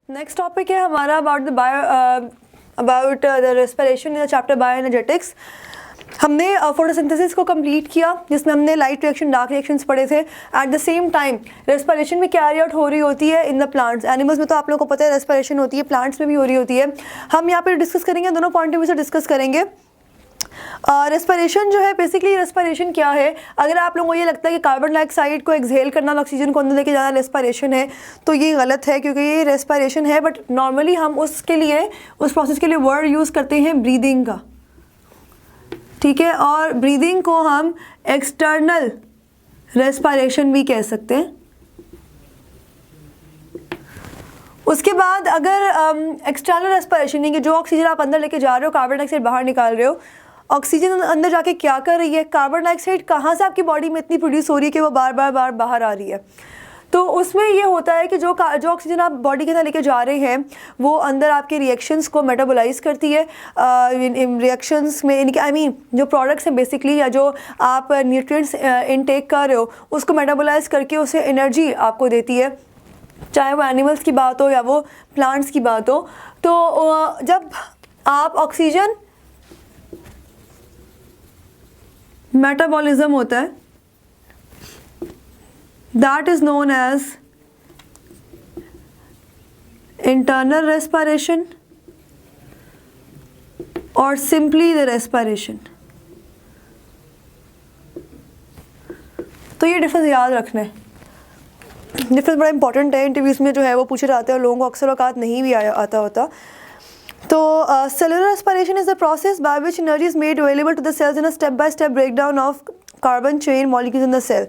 Next topic है हमारा about the respiration in the chapter bioenergetics. हमने फोटोसिंथेसिस को कंप्लीट किया जिसमें हमने लाइट रिएक्शन डार्क रिएक्शंस पढ़े थे। At the same time respiration भी कैरी आउट हो रही होती है इन द प्लांट्स। एनिमल्स में तो आप लोगों को पता है रेस्पिरेशन होती है, प्लांट्स में भी हो रही होती है। हम यहाँ पे डिस्कस करेंगे, दोनों पॉइंट ऑफ व्यू से डिस्कस करेंगे। रेस्पिरेशन जो है, बेसिकली रेस्पिरेशन क्या है। अगर आप लोगों को ये लगता है कि कार्बन डाइऑक्साइड को एक्सहेल करना और ऑक्सीजन को अंदर लेके जाना रेस्पिरेशन है, तो ये गलत है, क्योंकि ये रेस्पिरेशन है। बट नॉर्मली हम उसके लिए, उस प्रोसेस के लिए वर्ड यूज़ करते हैं ब्रीदिंग का, ठीक है। और ब्रीदिंग को हम एक्सटर्नल रेस्पिरेशन भी कह सकते हैं। उसके बाद अगर एक्सटर्नल रेस्पिरेशन यानी कि जो ऑक्सीजन आप अंदर लेके जा रहे हो, कार्बन डाइऑक्साइड बाहर निकाल रहे हो, ऑक्सीजन अंदर जाके क्या कर रही है, कार्बन डाइऑक्साइड कहाँ से आपकी बॉडी में इतनी प्रोड्यूस हो रही है कि वो बार बार बाहर आ रही है। तो उसमें ये होता है कि जो ऑक्सीजन आप बॉडी के अंदर लेके जा रहे हैं वो अंदर आपके रिएक्शंस को मेटाबोलाइज करती है। रिएक्शंस में इनके जो प्रोडक्ट्स हैं बेसिकली, या जो आप न्यूट्रिएंट्स इनटेक कर रहे हो उसको मेटाबोलाइज करके उसे एनर्जी आपको देती है, चाहे वो एनिमल्स की बात हो या वो प्लांट्स की बात हो। तो जब आप ऑक्सीजन मेटाबॉलिज्म होता है, that is known as internal respiration और सिंपली द रेस्पिरेशन। तो ये डिफरेंस याद रखना है, डिफरेंस बड़ा इंपॉर्टेंट है। इंटरव्यूज़ में जो है वो पूछे जाते हैं और लोगों को अक्सर औकात नहीं भी आता होता। तो cellular respiration is the process by which energy is made available to the cells in a step by step breakdown of carbon chain molecules in the cell.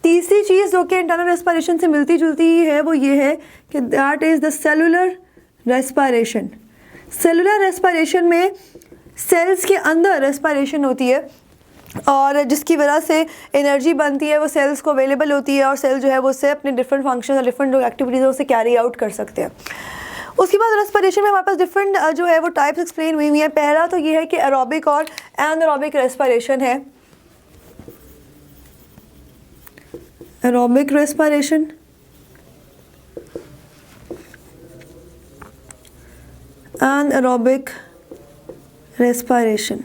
तीसरी चीज़ जो कि इंटरनल रेस्पिरेशन से मिलती जुलती ही है वो ये है कि that is the cellular respiration. Cellular respiration में सेल्स के अंदर रेस्पिरेशन होती है और जिसकी वजह से एनर्जी बनती है, वो सेल्स को अवेलेबल होती है और सेल जो है वो उससे अपने डिफरेंट फंक्शन और डिफरेंट जो एक्टिविटीज़ है उसे कैरी आउट कर सकते हैं। उसके बाद रेस्पिरेशन में हमारे पास डिफरेंट जो है वो टाइप्स एक्सप्लेन हुई हैं। पहला तो ये है कि एरोबिक और एनारोबिक रेस्पिरेशन है। Aerobic respiration, anaerobic respiration.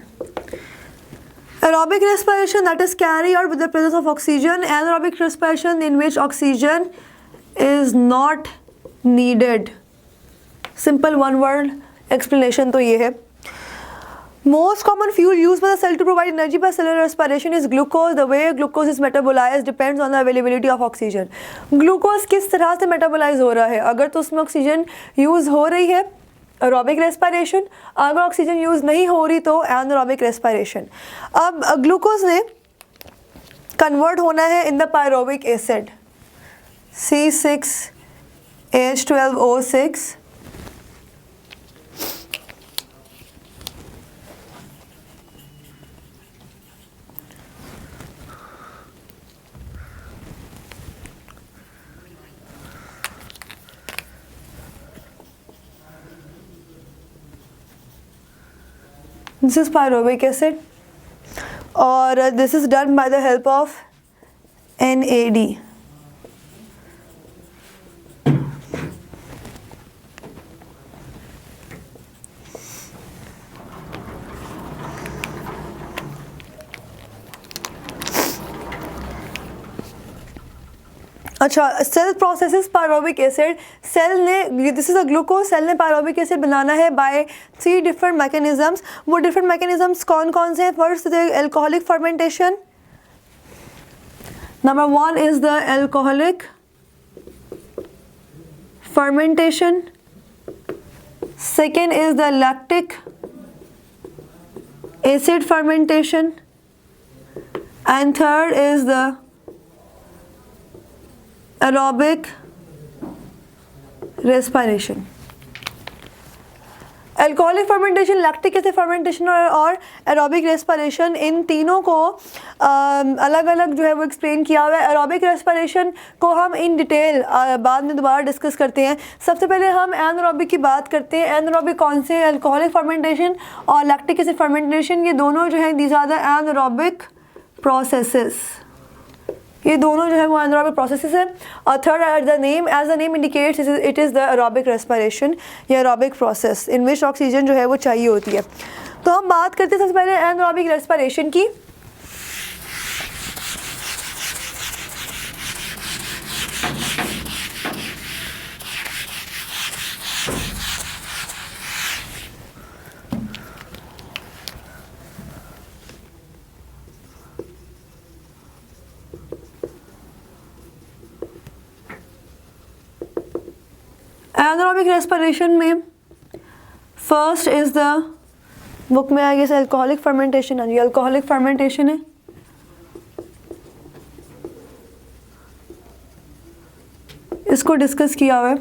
Aerobic respiration, that is carried out with the presence of oxygen. Anaerobic respiration, in which oxygen is not needed. Simple one word explanation तो ये है। Most common fuel used by the cell to provide energy by cellular respiration is glucose. The way glucose is metabolized depends on the availability of oxygen. Glucose किस तरह से metabolise हो रहा है, अगर तो उसमें ऑक्सीजन यूज़ हो रही है एरोबिक रेस्पिरेशन, अगर ऑक्सीजन यूज़ नहीं हो रही तो एनारोबिक रेस्पिरेशन। अब ग्लूकोज ने कन्वर्ट होना है in the पायरोबिक acid C6H12O6 This is pyruvic acid और this is done by the help of NAD. अच्छा, cell processes pyruvic acid. Cell ने, this is a glucose, cell ने पायरोबिक एसिड बनाना है बाय 3 डिफरेंट मैकेनिज्म्स। वो different mechanisms कौन कौन से हैं? First the alcoholic fermentation, number 1 is the alcoholic fermentation, second is the lactic acid fermentation and third is the aerobic respiration. Alcoholic fermentation, lactic acid fermentation और aerobic respiration, इन तीनों को अलग अलग जो है वो एक्सप्लेन किया हुआ है। एरोबिक रेस्पिरेशन को हम इन डिटेल बाद में दोबारा डिस्कस करते हैं। सबसे पहले हम एनारोबिक की बात करते हैं। एनारोबिक कौन से? एल्कोहलिक फर्मेंटेशन और लैक्टिक एसिड फर्मेंटेशन, ये दोनों जो हैं these are the anaerobic processes. ये दोनों जो है वो एनारोबिक प्रोसेसेस है। और third, the name as the name indicates it is the aerobic respiration या aerobic process in which oxygen जो है वो चाहिए होती है। तो हम बात करते हैं सबसे पहले एनारोबिक रेस्पिरेशन की। एनारोबिक रेस्पिरेशन में फर्स्ट इज द, बुक में आई गेस अल्कोहलिक फर्मेंटेशन, हाँ जी अल्कोहलिक फर्मेंटेशन है। इसको डिस्कस किया हुआ है।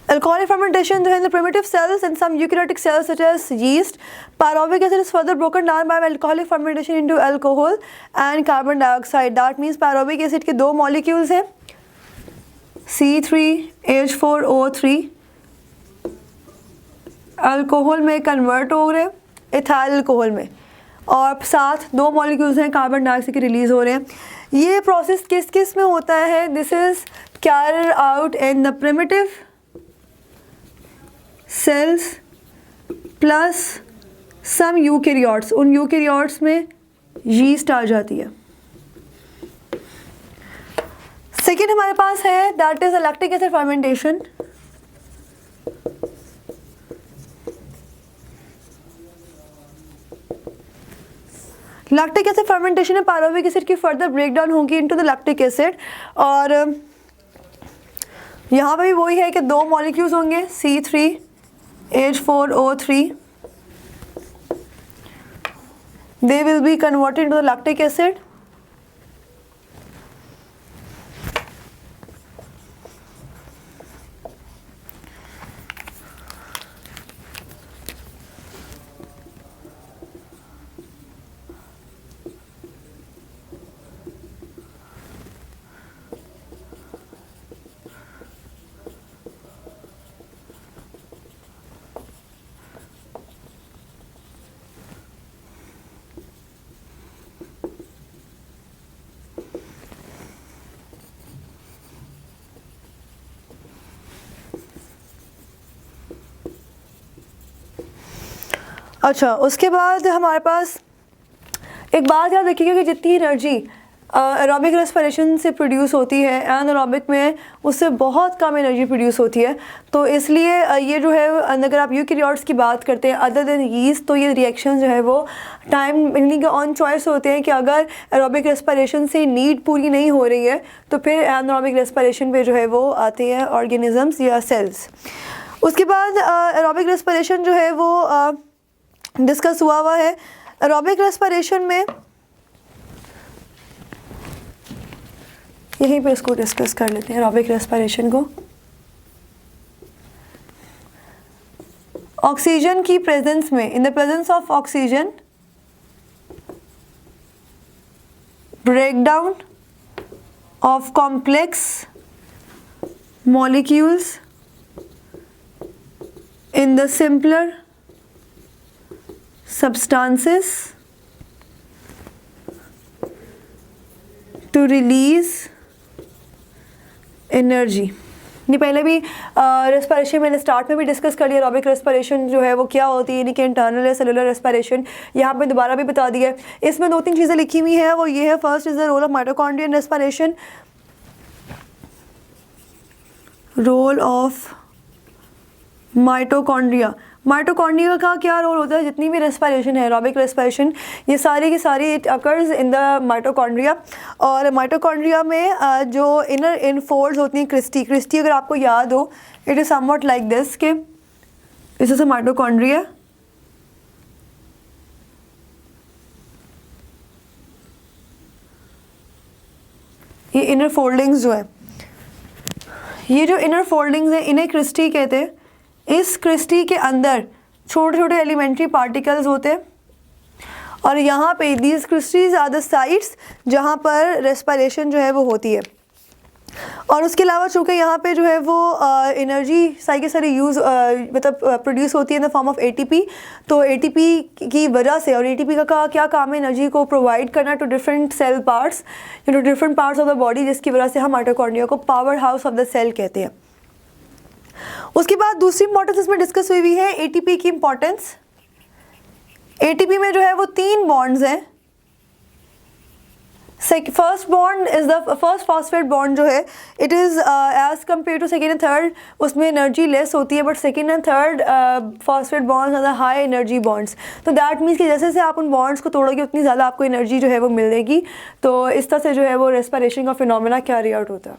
Alcoholic fermentation in the primitive cells and some eukaryotic cells such as yeast, pyruvic acid is further broken down by alcoholic fermentation into alcohol and carbon dioxide. That means pyruvic acid के दो molecules हैं C3H4O3 alcohol में convert हो रहे हैं ethyl alcohol में, और साथ दो मॉलिक्यूल्स हैं कार्बन डाइऑक्साइड के रिलीज हो रहे हैं। ये प्रोसेस किस किस में होता है? This is carried out in the primitive cells plus some eukaryotes, उन यूकैरियोट्स में यीस्ट आ जाती है। सेकेंड हमारे पास है that is lactic acid fermentation. Lactic acid fermentation में पायरुविक एसिड की फर्दर ब्रेकडाउन होगी इनटू द लैक्टिक एसिड, और यहाँ पे भी वही है कि दो मॉलिक्यूल्स होंगे C3H4O3, they will be converted into the lactic acid अच्छा, उसके बाद हमारे पास एक बात याद रखिएगा कि जितनी एनर्जी एरोबिक रेस्पिरेशन से प्रोड्यूस होती है एनारोबिक में उससे बहुत कम एनर्जी प्रोड्यूस होती है। तो इसलिए ये जो है अगर आप यूकैरियोट्स की बात करते हैं अदर देन यीस्ट, तो ये रिएक्शन जो है वो टाइम इन्हीं के ऑन चॉइस होते हैं कि अगर एरोबिक रेस्पिरेशन से नीड पूरी नहीं हो रही है तो फिर एनारोबिक रेस्पिरेशन पे जो है वो आते हैं ऑर्गेनिजम्स या सेल्स। उसके बाद एरोबिक रेस्पिरेशन जो है वो डिस्कस हुआ है। एरोबिक रेस्पिरेशन में यहीं पे इसको डिस्कस कर लेते हैं एरोबिक रेस्पिरेशन को। ऑक्सीजन की प्रेजेंस में, in the presence of oxygen, breakdown of complex molecules in the simpler substances to release energy। ये पहले भी रेस्पिरेशन मैंने स्टार्ट में भी डिस्कस कर लिया। एरोबिक रेस्पिरेशन जो है वो क्या होती है, यानी कि इंटरनल या सेलुलर रेस्पिरेशन। यहाँ पे दोबारा भी बता दिया है। इसमें दो तीन चीज़ें लिखी हुई हैं, वो ये है first is the role of mitochondria in respiration. Role of mitochondria, mitochondria का क्या रोल होता है? जितनी भी रेस्पिरेशन है एरोबिक रेस्पिरेशन ये सारी की सारी it occurs in the mitochondria. और माइटोकॉन्ड्रिया में जो इनर इनफोल्ड्स होती हैं क्रिस्टी अगर आपको याद हो, it is somewhat like this के दिस इज अ माइटोकॉन्ड्रिया। ये इनर फोल्डिंग्स जो है, ये जो इनर फोल्डिंग्स हैं इन्हें क्रिस्टी कहते हैं। इस क्रिस्टी के अंदर छोटे छोटे एलिमेंट्री पार्टिकल्स होते हैं और यहाँ पे these cristae are the sites जहाँ पर रेस्पिरेशन जो है वो होती है। और उसके अलावा चूँकि यहाँ पे जो है वो एनर्जी सारी सारी यूज़ मतलब प्रोड्यूस होती है in the form of ATP, तो एटीपी की वजह से, और एटीपी का क्या काम है, एनर्जी को प्रोवाइड करना to different cell parts, to different parts of the body, जिसकी वजह से हम माइटोकॉन्ड्रिया को powerhouse of the cell कहते हैं। उसके बाद दूसरी इंपॉर्टेंस इसमें डिस्कस हुई है एटीपी की इंपॉर्टेंस। एटीपी में जो है वो 3 बॉन्ड्स हैं। First bond is the first phosphate bond जो है, it is as compare to second and third, उसमें एनर्जी लेस होती है, but second and third phosphate bonds are the high energy bonds. तो दैट मीन्स कि जैसे जैसे आप उन बॉन्ड्स को तोड़ोगे उतनी ज़्यादा आपको एनर्जी जो है वो मिलेगी। तो इस तरह से जो है वो रेस्पिरेशन का फिनोमेना कैरी आउट होता है।